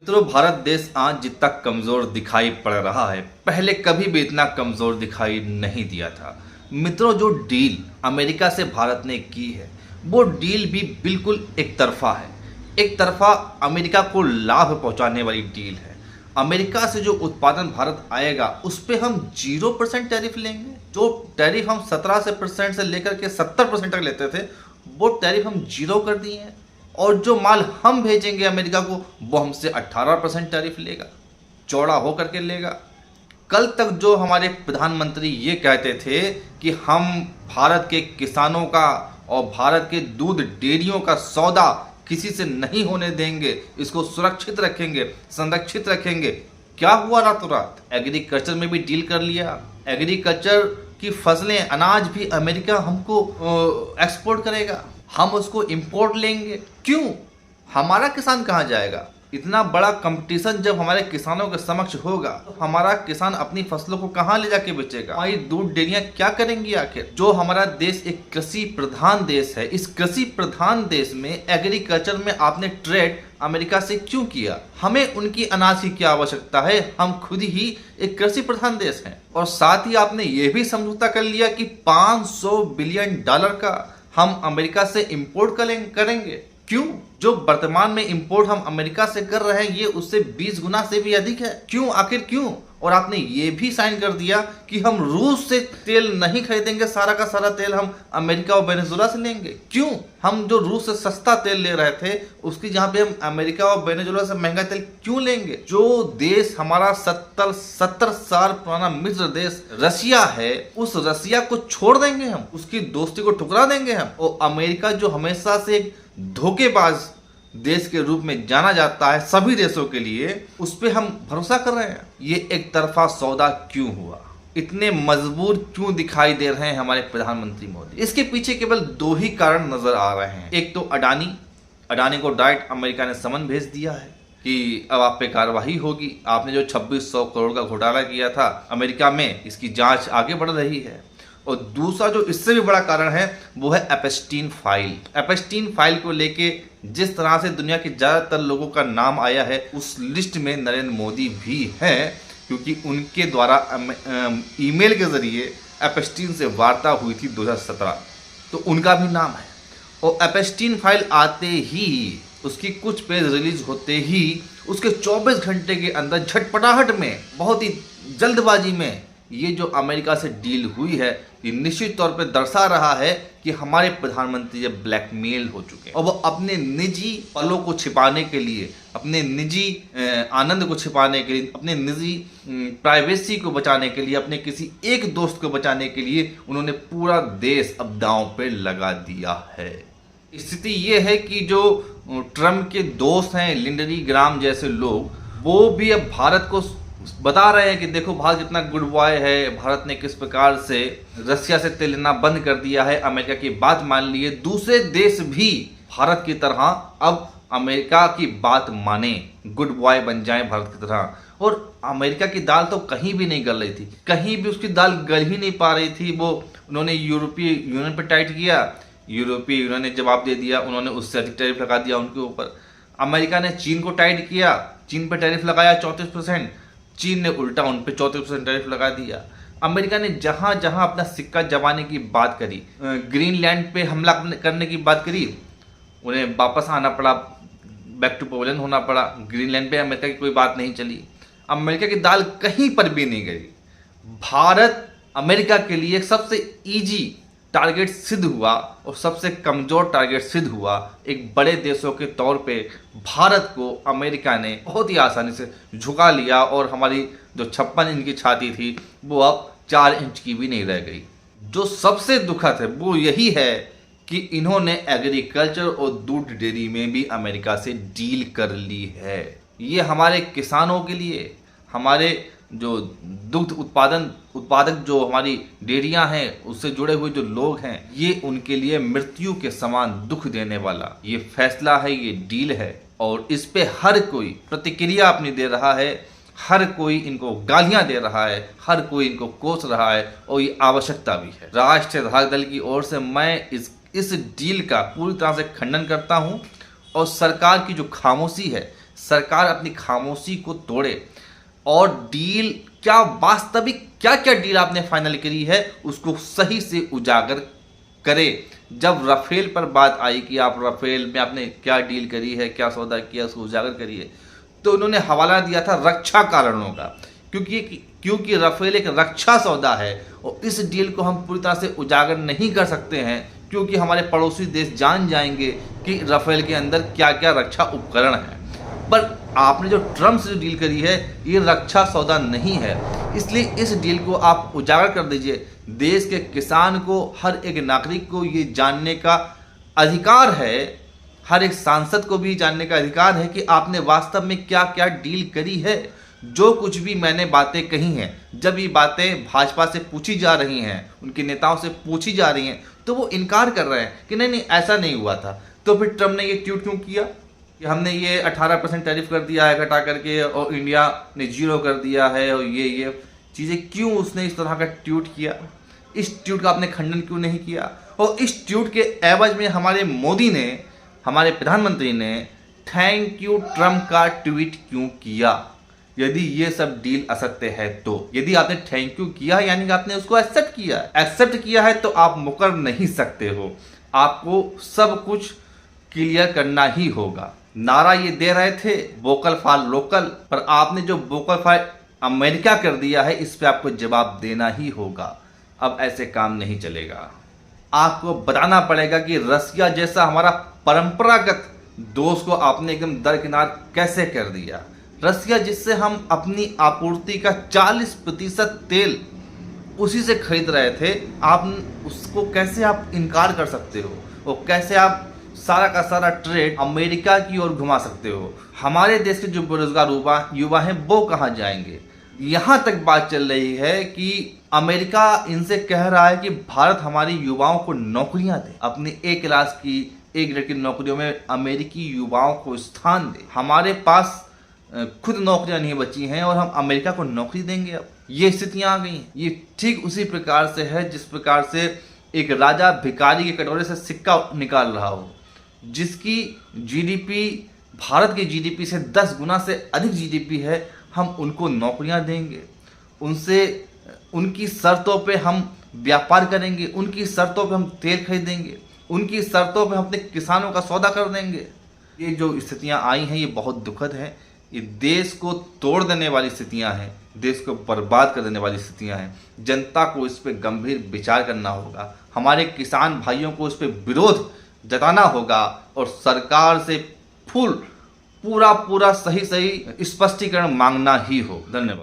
तो भारत देश आज जितना कमजोर दिखाई पड़ रहा है, पहले कभी भी इतना कमजोर दिखाई नहीं दिया था। मित्रों, जो डील अमेरिका से भारत ने की है, वो डील भी बिल्कुल एक तरफा है। एक तरफा अमेरिका को लाभ पहुंचाने वाली डील है। अमेरिका से जो उत्पादन भारत आएगा, उस पर हम 0% टैरिफ लेंगे। जो टैरिफ हम 17% से लेकर के 70% तक लेते थे, वो टैरिफ हम 0 कर दिए हैं। और जो माल हम भेजेंगे अमेरिका को, वो हमसे 18% टैरिफ लेगा, चौड़ा होकर के लेगा। कल तक जो हमारे प्रधानमंत्री ये कहते थे कि हम भारत के किसानों का और भारत के दूध डेयरियों का सौदा किसी से नहीं होने देंगे, इसको सुरक्षित रखेंगे, संरक्षित रखेंगे, क्या हुआ? रातों रात एग्रीकल्चर में भी डील कर लिया। एग्रीकल्चर की फसलें, अनाज भी अमेरिका हमको एक्सपोर्ट करेगा, हम उसको इंपोर्ट लेंगे। क्यों? हमारा किसान कहाँ जाएगा? इतना बड़ा कंपटीशन जब हमारे किसानों के समक्ष होगा, तो हमारा किसान अपनी फसलों को कहाँ ले जाके बेचेगा? हमारी दूध डेयरियां क्या करेंगी आखिर? जो हमारा देश एक कृषि प्रधान देश है, इस कृषि प्रधान देश में एग्रीकल्चर में आपने ट्रेड अमेरिका से क्यों किया? हमें उनकी अनाज की क्या आवश्यकता है? हम खुद ही एक कृषि प्रधान देश हैं। और साथ ही आपने ये भी समझौता कर लिया कि $500 बिलियन का हम अमेरिका से इंपोर्ट करेंगे। क्यों? जो वर्तमान में इंपोर्ट हम अमेरिका से कर रहे हैं, ये उससे 20 गुना से भी अधिक है। क्यों? आखिर क्यों? और आपने ये भी साइन कर दिया कि हम रूस से तेल नहीं खरीदेंगे, सारा का सारा तेल हम अमेरिका और वेनेजुएला से लेंगे। क्यों? हम जो रूस से सस्ता तेल ले रहे थे, उसकी जहां पे हम अमेरिका और वेनेजुएला से महंगा तेल क्यों लेंगे? जो देश हमारा 70 साल पुराना मित्र देश रशिया है, उस रशिया को छोड़ देंगे हम? उसकी दोस्ती को ठुकरा देंगे हम? और अमेरिका जो हमेशा से एक धोखेबाज देश के रूप में जाना जाता है सभी देशों के लिए, उस पर हम भरोसा कर रहे हैं। ये एक तरफा सौदा क्यों हुआ? इतने मजबूर क्यों दिखाई दे रहे हैं हमारे प्रधानमंत्री मोदी? इसके पीछे केवल 2 ही कारण नजर आ रहे हैं। एक तो अडानी को डायरेक्ट अमेरिका ने समन भेज दिया है कि अब आप पे कार्रवाई होगी। आपने जो 2600 करोड़ का घोटाला किया था अमेरिका में, इसकी जांच आगे बढ़ रही है। और दूसरा जो इससे भी बड़ा कारण है, वो है एपस्टीन फाइल। एपस्टीन फाइल को लेके जिस तरह से दुनिया के ज्यादातर लोगों का नाम आया है, उस लिस्ट में नरेंद्र मोदी भी हैं, क्योंकि उनके द्वारा ईमेल के जरिए एपस्टीन से वार्ता हुई थी 2017, तो उनका भी नाम है। और एपस्टीन फाइल आते ही, उसकी कुछ पेज रिलीज होते ही, उसके 24 घंटे के अंदर झटपटाहट में, बहुत ही जल्दबाजी में ये जो अमेरिका से डील हुई है, ये निश्चित तौर पे दर्शा रहा है कि हमारे प्रधानमंत्री जब ब्लैकमेल हो चुके हैं और वो अपने निजी पलों को छिपाने के लिए, अपने निजी आनंद को छिपाने के लिए, अपने निजी प्राइवेसी को बचाने के लिए, अपने किसी एक दोस्त को बचाने के लिए उन्होंने पूरा देश अब दांव पे लगा दिया है। स्थिति ये है कि जो ट्रम्प के दोस्त हैं, लिंडरी ग्राम जैसे लोग, वो भी अब भारत को बता रहे हैं कि देखो भारत कितना गुड बॉय है, भारत ने किस प्रकार से रसिया से तेल लेना बंद कर दिया है, अमेरिका की बात मान ली है। दूसरे देश भी भारत की तरह अब अमेरिका की बात माने, गुड बॉय बन जाए भारत की तरह। और अमेरिका की दाल तो कहीं भी नहीं गल रही थी, कहीं भी उसकी दाल गल ही नहीं पा रही थी। वो उन्होंने यूरोपीय यूनियन पर टाइट किया, यूरोपीय यूनियन ने जवाब दे दिया, उन्होंने उससे अधिक टैरिफ लगा दिया उनके ऊपर। अमेरिका ने चीन को टाइट किया, चीन पर टैरिफ लगाया 34%, चीन ने उल्टा उन पे 34% टैरिफ लगा दिया। अमेरिका ने जहां जहां अपना सिक्का जमाने की बात करी, ग्रीनलैंड पे हमला करने की बात करी, उन्हें वापस आना पड़ा, बैक टू पवेलियन होना पड़ा। ग्रीनलैंड पे अमेरिका की कोई बात नहीं चली, अमेरिका की दाल कहीं पर भी नहीं गई। भारत अमेरिका के लिए सबसे इजी टारगेट सिद्ध हुआ और सबसे कमजोर टारगेट सिद्ध हुआ। एक बड़े देशों के तौर पे भारत को अमेरिका ने बहुत ही आसानी से झुका लिया और हमारी जो 56 इंच की छाती थी, वो अब 4 इंच की भी नहीं रह गई। जो सबसे दुखद है वो यही है कि इन्होंने एग्रीकल्चर और दूध डेयरी में भी अमेरिका से डील कर ली है। ये हमारे किसानों के लिए, हमारे जो दुग्ध उत्पादक जो हमारी डेयरियां हैं, उससे जुड़े हुए जो लोग हैं, ये उनके लिए मृत्यु के समान दुख देने वाला ये फैसला है, ये डील है। और इस पे हर कोई प्रतिक्रिया अपनी दे रहा है, हर कोई इनको गालियां दे रहा है, हर कोई इनको कोस रहा है, और ये आवश्यकता भी है। राष्ट्रीय धारक दल की ओर से मैं इस डील का पूरी तरह से खंडन करता हूं और सरकार की जो खामोशी है, सरकार अपनी खामोशी को तोड़े और डील क्या वास्तविक क्या क्या डील आपने फाइनल करी है उसको सही से उजागर करे। जब राफेल पर बात आई कि आप राफेल में आपने क्या डील करी है, क्या सौदा किया, उसको उजागर करिए, तो उन्होंने हवाला दिया था रक्षा कारणों का, क्योंकि राफेल एक रक्षा सौदा है और इस डील को हम पूरी तरह से उजागर नहीं कर सकते हैं क्योंकि हमारे पड़ोसी देश जान जाएंगे कि राफेल के अंदर क्या क्या रक्षा उपकरण है। पर आपने जो ट्रम्प से जो डील करी है ये रक्षा सौदा नहीं है, इसलिए इस डील को आप उजागर कर दीजिए। देश के किसान को, हर एक नागरिक को ये जानने का अधिकार है, हर एक सांसद को भी जानने का अधिकार है कि आपने वास्तव में क्या क्या डील करी है। जो कुछ भी मैंने बातें कही हैं, जब ये बातें भाजपा से पूछी जा रही हैं, उनके नेताओं से पूछी जा रही हैं, तो वो इनकार कर रहे हैं कि नहीं ऐसा नहीं हुआ था। तो फिर ट्रम्प ने ये ट्वीट क्यों किया कि हमने ये 18% टैरिफ कर दिया है घटा करके और इंडिया ने 0 कर दिया है, और ये चीज़ें क्यों उसने इस तरह का ट्वीट किया? इस ट्वीट का आपने खंडन क्यों नहीं किया? और इस ट्वीट के एवज में हमारे मोदी ने, हमारे प्रधानमंत्री ने थैंक यू ट्रम्प का ट्वीट क्यों किया? यदि ये सब डील असत्य है तो यदि आपने थैंक यू किया यानी कि आपने उसको एक्सेप्ट किया है तो आप मुकर नहीं सकते हो, आपको सब कुछ क्लियर करना ही होगा। नारा ये दे रहे थे वोकल फॉर लोकल, पर आपने जो वोकल फॉर अमेरिका कर दिया है इस पे आपको जवाब देना ही होगा। अब ऐसे काम नहीं चलेगा, आपको बताना पड़ेगा कि रसिया जैसा हमारा परंपरागत दोस्त को आपने एकदम दरकिनार कैसे कर दिया। रसिया जिससे हम अपनी आपूर्ति का 40% तेल उसी से खरीद रहे थे, आप उसको कैसे आप इनकार कर सकते हो? और कैसे आप सारा का सारा ट्रेड अमेरिका की ओर घुमा सकते हो? हमारे देश के जो बेरोजगार युवा हैं वो कहाँ जाएंगे? यहाँ तक बात चल रही है कि अमेरिका इनसे कह रहा है कि भारत हमारे युवाओं को नौकरियां दे, अपनी A क्लास की A ग्रेड की नौकरियों में अमेरिकी युवाओं को स्थान दे। हमारे पास खुद नौकरियां नहीं बची हैं और हम अमेरिका को नौकरी देंगे? अब ये स्थितियां आ गई हैं। ये ठीक उसी प्रकार से है जिस प्रकार से एक राजा भिखारी के कटोरे से सिक्का निकाल रहा हो, जिसकी जीडीपी भारत की जीडीपी से 10 गुना से अधिक जीडीपी है, हम उनको नौकरियां देंगे, उनसे उनकी शर्तों पे हम व्यापार करेंगे, उनकी शर्तों पे हम तेल खरीदेंगे, उनकी शर्तों पे हम अपने किसानों का सौदा कर देंगे। ये जो स्थितियां आई हैं ये बहुत दुखद है, ये देश को तोड़ देने वाली स्थितियां हैं, देश को बर्बाद कर देने वाली स्थितियां हैं। जनता को इस पर गंभीर विचार करना होगा, हमारे किसान भाइयों को इस पर विरोध जताना होगा और सरकार से पूरा सही स्पष्टीकरण मांगना ही हो। धन्यवाद।